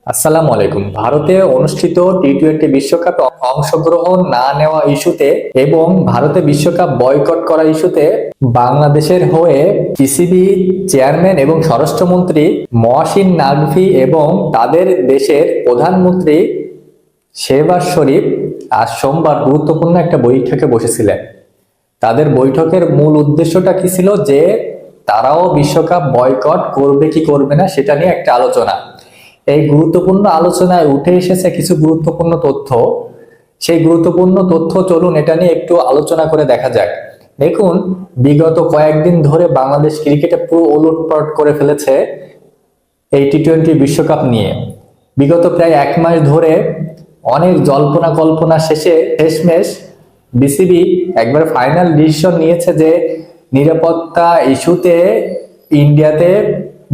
আসসালামু আলাইকুম। ভারতে অনুষ্ঠিত টি-টোয়েন্টি বিশ্বকাপে অংশগ্রহণ না নেওয়া ইস্যুতে এবং ভারতে বিশ্বকাপ বয়কট করা ইস্যুতে বাংলাদেশের হয়ে পিসিবি চেয়ারম্যান এবং স্বরাষ্ট্রমন্ত্রী মহসিন নাকভি এবং তাদের দেশের প্রধানমন্ত্রী শেহবাজ শরীফ আজ সোমবার গুরুত্বপূর্ণ একটা বৈঠকে বসেছিলেন। তাদের বৈঠকের মূল উদ্দেশ্যটা কি ছিল, যে তারাও বিশ্বকাপ বয়কট করবে কি করবে না সেটা নিয়ে একটা আলোচনা। এই গুরুত্বপূর্ণ আলোচনায় উঠে এসেছে কিছু গুরুত্বপূর্ণ তথ্য। সেই গুরুত্বপূর্ণ তথ্য চলুন এটা নিয়ে একটু আলোচনা করে দেখা যাক। দেখুন, বিগত কয়েকদিন ধরে বাংলাদেশ ক্রিকেটে পুরো ওলটপালট করে ফেলেছে এই টি-টোয়েন্টি বিশ্বকাপ নিয়ে। বিগত প্রায় এক মাস ধরে অনেক জল্পনা কল্পনা শেষে শেষমেশ বিসিবি একবার ফাইনাল ডিসিশন নিয়েছে যে নিরাপত্তা ইস্যুতে ইন্ডিয়াতে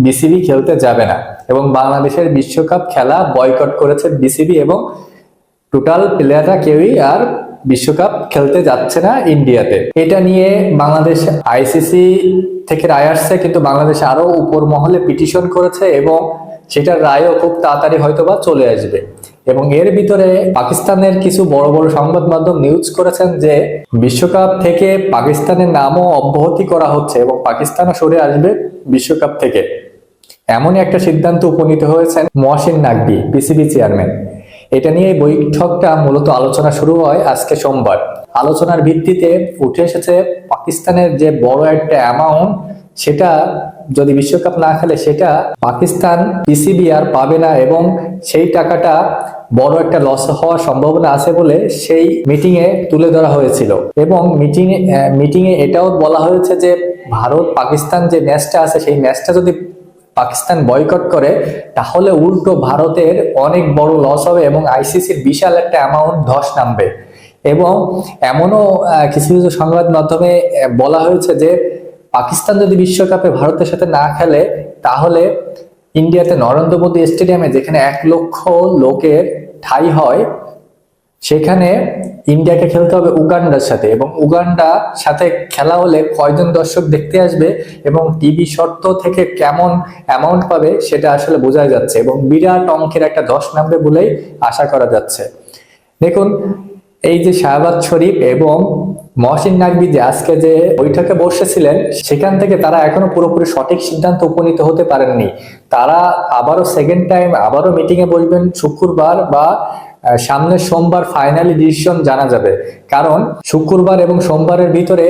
বিসিবি খেলতে যাবে না এবং বাংলাদেশের বিশ্বকাপ খেলা বয়কট করেছে বিসিবি এবং টোটাল প্লেয়াররা কেউই আর বিশ্বকাপ খেলতে যাচ্ছে না ইন্ডিয়াতে। এটা নিয়ে বাংলাদেশ আইসিসি থেকে রায় আসছে, কিন্তু বাংলাদেশ আরো উপর মহলে পিটিশন করেছে এবং সেটার রায়ও খুব তাড়াতাড়ি হয়তোবা চলে আসবে। এবং এর ভিতরে পাকিস্তানের কিছু বড় বড় সংবাদ মাধ্যম নিউজ করেছেন যে বিশ্বকাপ থেকে পাকিস্তানের নামও অব্যাহতি করা হচ্ছে এবং পাকিস্তানও সরে আসবে বিশ্বকাপ থেকে। এমনই একটা সিদ্ধান্ত উপনীত হয়েছেন মহসিন নাকভি, পিসিবি চেয়ারম্যান। এটা নিয়ে বৈঠকটা মূলত আলোচনা শুরু হয় আজকে সোমবার। আলোচনার ভিত্তিতে উঠে এসেছে পাকিস্তানের যে বড় একটা অ্যামাউন্ট, সেটা যদি বিশ্বকাপ না খেলে সেটা পাকিস্তান পিসিবি আর পাবে না এবং সেই টাকাটা বড় একটা লস হওয়ার সম্ভাবনা আছে বলে সেই মিটিং এ তুলে ধরা হয়েছিল। এবং মিটিং এ এটাও বলা হয়েছে যে ভারত পাকিস্তান যে ম্যাচটা আছে সেই ম্যাচটা যদি পাকিস্তান বয়কট করে তাহলে উল্টো ভারতের অনেক বড় লস হবে এবং আইসিসির বিশাল একটা অ্যামাউন্ট ধস নামবে। এবং এমনও কিছু কিছু সংবাদ মাধ্যমে বলা হয়েছে যে পাকিস্তান যদি বিশ্বকাপে ভারতের সাথে না খেলে তাহলে ইন্ডিয়াতে নরেন্দ্র মোদী স্টেডিয়ামে, যেখানে 1 লক্ষ লোকের ঠাঁই হয়, সেখানে ইন্ডিয়াকে খেলতে হবে উগান্ডার সাথে এবং উগান্ডার সাথে খেলা হলে কয়জন দর্শক দেখতে আসবে এবং টিভি শর্ত থেকে কেমন অ্যামাউন্ট পাবে সেটা আসলে বোঝা যাচ্ছে এবং বিরাট অঙ্কের একটা ধস নামবে বলেই আশা করা যাচ্ছে। দেখুন, এই যে শাহবাজ শরীফ এবং মহসিন নাকভি যে আজকে যে বৈঠকে বসেছিলেন, সেখান থেকে তারা এখনো পুরোপুরি সঠিক সিদ্ধান্ত উপনীত হতে পারেননি। তারা আবারও সেকেন্ড টাইম আবারও মিটিং এ বসবেন শুক্রবার বা সামনের সোমবার। ফাইনালি ডিসিশন জানা যাবে, কারণ শুক্রবার এবং সোমবারের ভিতরে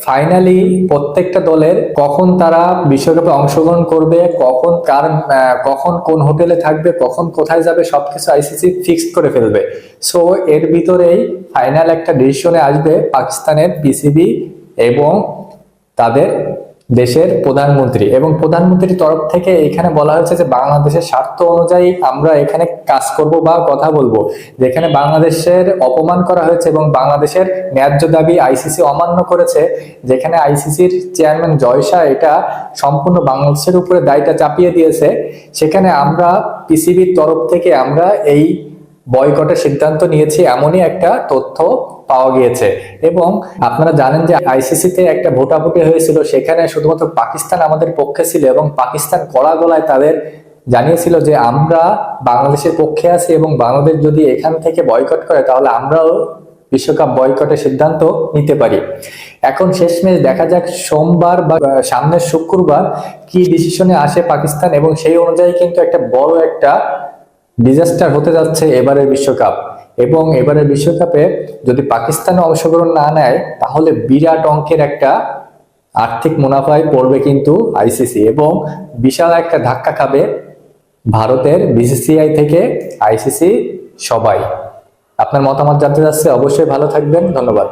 ফাইনালি প্রত্যেকটা দলের কখন তারা বিশ্বকাপে অংশগ্রহণ করবে, কখন কোন হোটেলে থাকবে, কখন কোথায় যাবে, সবকিছু আইসিসি ফিক্সড করে ফেলবে। সো এর ভিতরেই ফাইনাল একটা ডিসিশনে আসবে পাকিস্তানের পিসিবি এবং তাদের দেশের প্রধানমন্ত্রী। এবং প্রধানমন্ত্রীর তরফ থেকে এখানে বলা হয়েছে যে বাংলাদেশের স্বার্থ অনুযায়ী আমরা এখানে কাজ করব বা কথা বলবো। যেখানে বাংলাদেশের অপমান করা হয়েছে এবং বাংলাদেশের ন্যায্য দাবি আইসিসি অমান্য করেছে, যেখানে আইসিসির চেয়ারম্যান জয় শাহ এটা সম্পূর্ণ বাংলাদেশের উপরে দায়টা চাপিয়ে দিয়েছে, সেখানে আমরা পিসিবির তরফ থেকে আমরা এই বয়কটের সিদ্ধান্ত নিয়েছি, এমনই একটা তথ্য পাওয়া গিয়েছে। এবং আপনারা জানেন যে আইসিসিতে একটা ভোটাভুটি হয়েছিল, সেখানে শুধুমাত্র পাকিস্তান আমাদের পক্ষে ছিল এবং পাকিস্তান কড়া গলায় তাদের জানিয়েছিল যে আমরা বাংলাদেশের পক্ষে আছি এবং বাংলাদেশ যদি এখান থেকে বয়কট করে তাহলে আমরাও বিশ্বকাপ বয়কটের সিদ্ধান্ত নিতে পারি। এখন শেষমেশ দেখা যাক সোমবার বা সামনের শুক্রবার কি ডিসিশনে আসে পাকিস্তান, এবং সেই অনুযায়ী কিন্তু একটা বড় একটা ডিজাস্টার হতে যাচ্ছে এবারের বিশ্বকাপ। এবং এবারের বিশ্বকাপে যদি পাকিস্তান অংশগ্রহণ না নেয় তাহলে বিরাট অঙ্কের একটা আর্থিক মুনাফায় পড়বে কিন্তু আইসিসি এবং বিশাল একটা ধাক্কা খাবে ভারতের বিসিসিআই থেকে আইসিসি সবাই। আপনার মতামত জানতে চাচ্ছে, অবশ্যই ভালো থাকবেন, ধন্যবাদ।